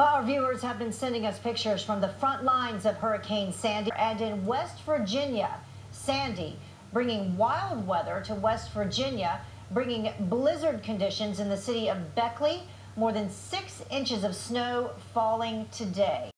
Well, our viewers have been sending us pictures from the front lines of Hurricane Sandy. And in West Virginia, Sandy bringing wild weather to West Virginia, bringing blizzard conditions in the city of Beckley. More than 6 inches of snow falling today.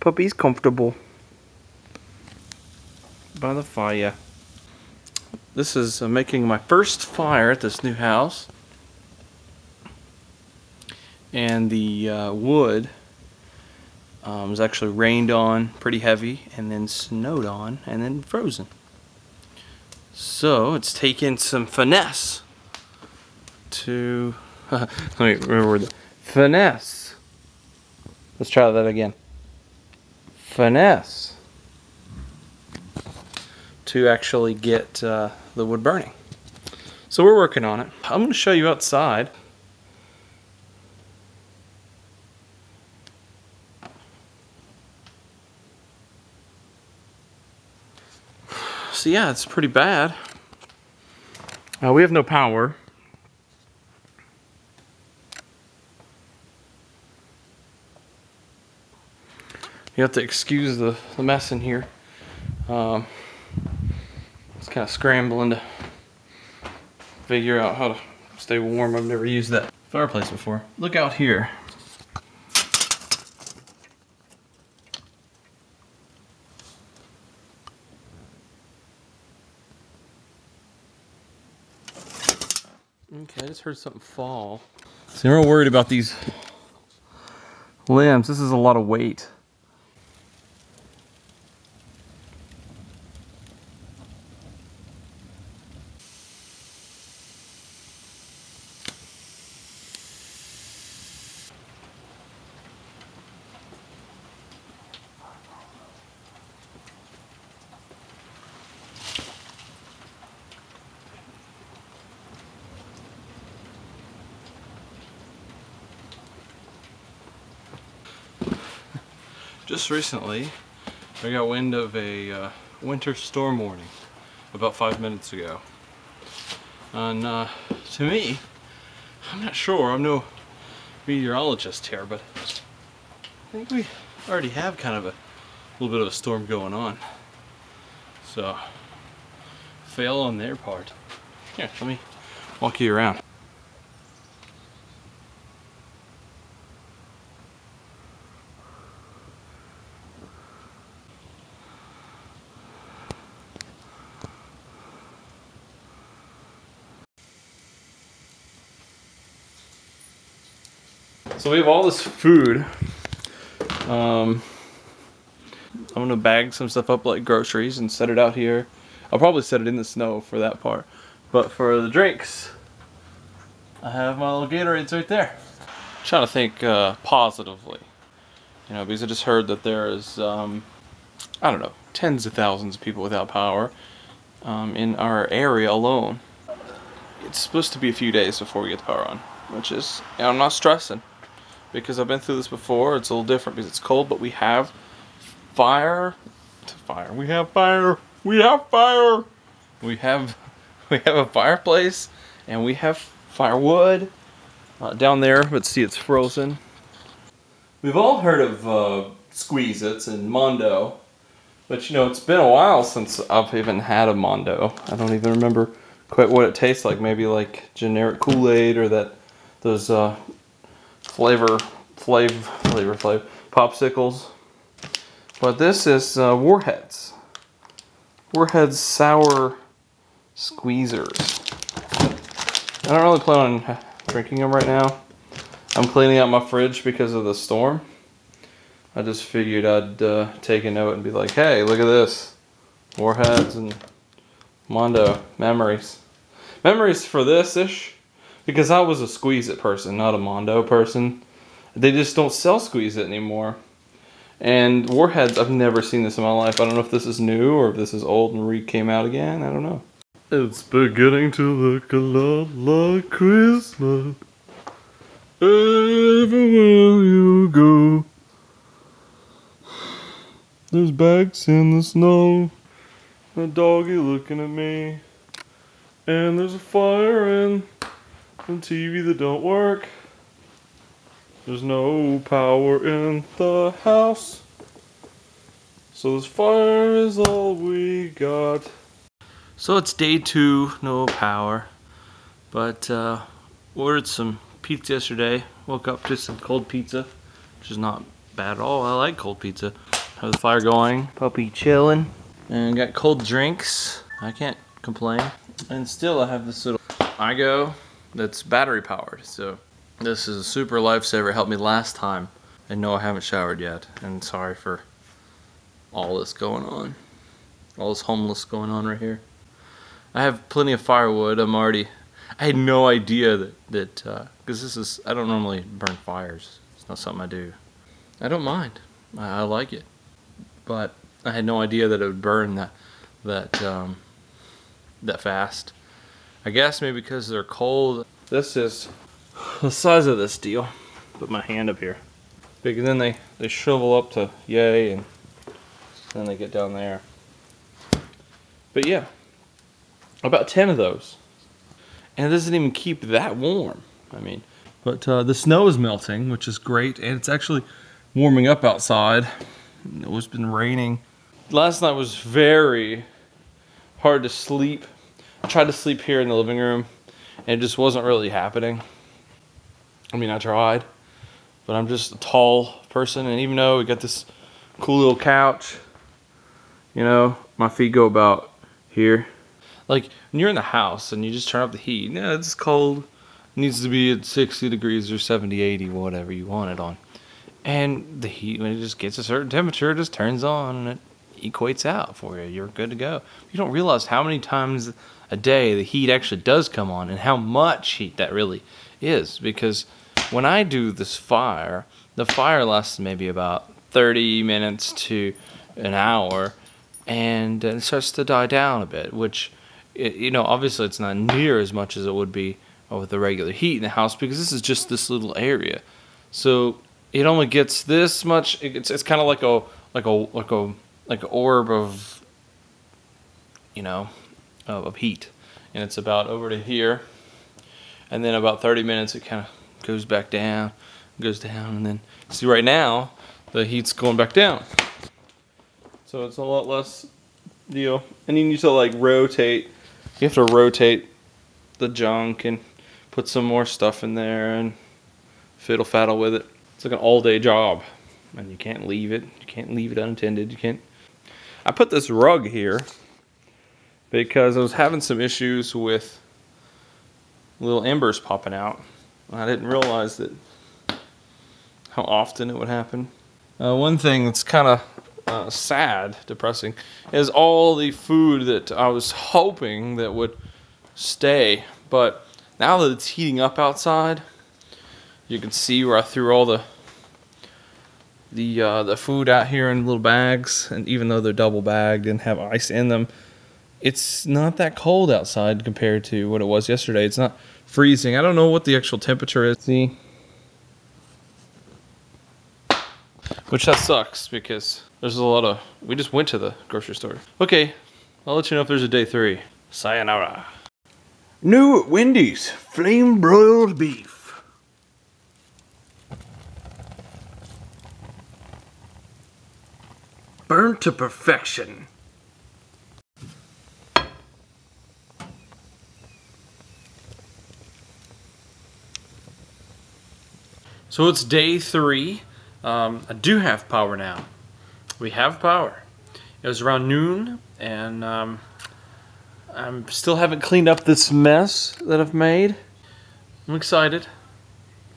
Puppy's comfortable by the fire. This is making my first fire at this new house, and the wood was actually rained on pretty heavy and then snowed on and then frozen. So it's taken some finesse to let me remember the finesse. Let's try that again. Finesse to actually get the wood burning. So we're working on it. I'm going to show you outside. So yeah, it's pretty bad. We have no power. You have to excuse the mess in here. It's kind of scrambling to figure out how to stay warm. I've never used that fireplace before. Look out here. Okay, I just heard something fall. So you're all worried about these limbs. This is a lot of weight. Just recently, I got wind of a winter storm warning about 5 minutes ago. And to me, I'm not sure, I'm no meteorologist here, but I think we already have kind of a little bit of a storm going on. So, fail on their part. Here, let me walk you around. So we have all this food. I'm gonna bag some stuff up like groceries and set it out here. I'll probably set it in the snow for that part. But for the drinks, I have my little Gatorades right there. I'm trying to think positively, you know, because I just heard that there is, I don't know, tens of thousands of people without power in our area alone. It's supposed to be a few days before we get the power on, which is, you know, I'm not stressing. Because I've been through this before. It's a little different because it's cold, but we have fire. We have fire. We have fire. We have a fireplace, and we have firewood down there. But see, it's frozen. We've all heard of Squeeze-Its and Mondo, but you know, it's been a while since I've even had a Mondo. I don't even remember quite what it tastes like. Maybe like generic Kool-Aid or those flavor popsicles. But this is Warheads sour squeezers. I don't really plan on drinking them right now. I'm cleaning out my fridge because of the storm. I just figured I'd take a note and be like, hey, look at this, Warheads and Mondo memories for this ish. Because I was a Squeeze-It person, not a Mondo person. They just don't sell Squeeze-It anymore. And Warheads, I've never seen this in my life. I don't know if this is new or if this is old and re-came out again. I don't know. It's beginning to look a lot like Christmas. Everywhere you go, there's bags in the snow, a doggy looking at me, and there's a fire and a TV that don't work. There's no power in the house, so this fire is all we got. So it's day 2, no power, but ordered some pizza yesterday. Woke up to some cold pizza, which is not bad at all. I like cold pizza. Have the fire going, puppy chilling, and got cold drinks. I can't complain. And still I have this little iGo that's battery powered, so this is a super lifesaver. It helped me last time. And no, I haven't showered yet. And sorry for all this going on. All this homeless going on right here. I have plenty of firewood. I had no idea that because I don't normally burn fires. It's not something I do. I don't mind. I like it. But I had no idea that it would burn that fast. I guess maybe because they're cold. This is the size of this deal. Put my hand up here. Big, and then they shrivel up to yay, and then they get down there. But yeah, about 10 of those, and it doesn't even keep that warm. I mean, but the snow is melting, which is great, and it's actually warming up outside. It's been raining. Last night was very hard to sleep. I tried to sleep here in the living room, and it just wasn't really happening. I mean, I tried, but I'm just a tall person, and even though we got this cool little couch, you know, my feet go about here. Like, when you're in the house and you just turn up the heat, yeah, it's cold. It needs to be at 60 degrees or 70, 80, whatever you want it on. And the heat, when it just gets a certain temperature, it just turns on and it equates out for you. You're good to go. You don't realize how many times a day the heat actually does come on and how much heat that really is. Because when I do this fire, the fire lasts maybe about 30 minutes to an hour, and it starts to die down a bit, which, you know, obviously it's not near as much as it would be with the regular heat in the house, because this is just this little area. So it only gets this much. It's kind of like an orb of, you know, of heat, and it's about over to here, and then about 30 minutes it kind of goes back down, and then see right now the heat's going back down. So it's a lot less deal, and you need to like rotate. You have to rotate the junk and put some more stuff in there and fiddle faddle with it. It's like an all-day job, and you can't leave it. You can't leave it unattended. You can't. I put this rug here because I was having some issues with little embers popping out. I didn't realize that how often it would happen. One thing that's kind of sad, depressing, is all the food that I was hoping that would stay, but now that it's heating up outside, you can see where I threw all the food out here in little bags, and even though they're double bagged and have ice in them, it's not that cold outside compared to what it was yesterday. It's not freezing. I don't know what the actual temperature is. See? Which that sucks, because there's a lot of... We just went to the grocery store. Okay, I'll let you know if there's a day 3. Sayonara. New at Wendy's, flame broiled beef. Burnt to perfection. So it's day 3. I do have power now. We have power. It was around noon, and I still haven't cleaned up this mess that I've made. I'm excited.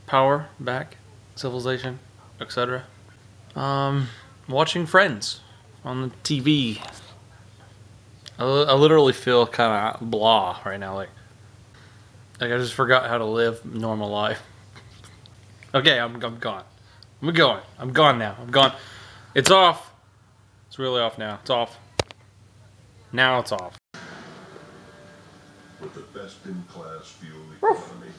Power back, civilization, etc. Watching Friends on the TV. I literally feel kind of blah right now, like I just forgot how to live normal life. Okay, I'm gone. I'm gone now. I'm gone. It's off. It's really off now. It's off. Now it's off. With the best in class fuel economy.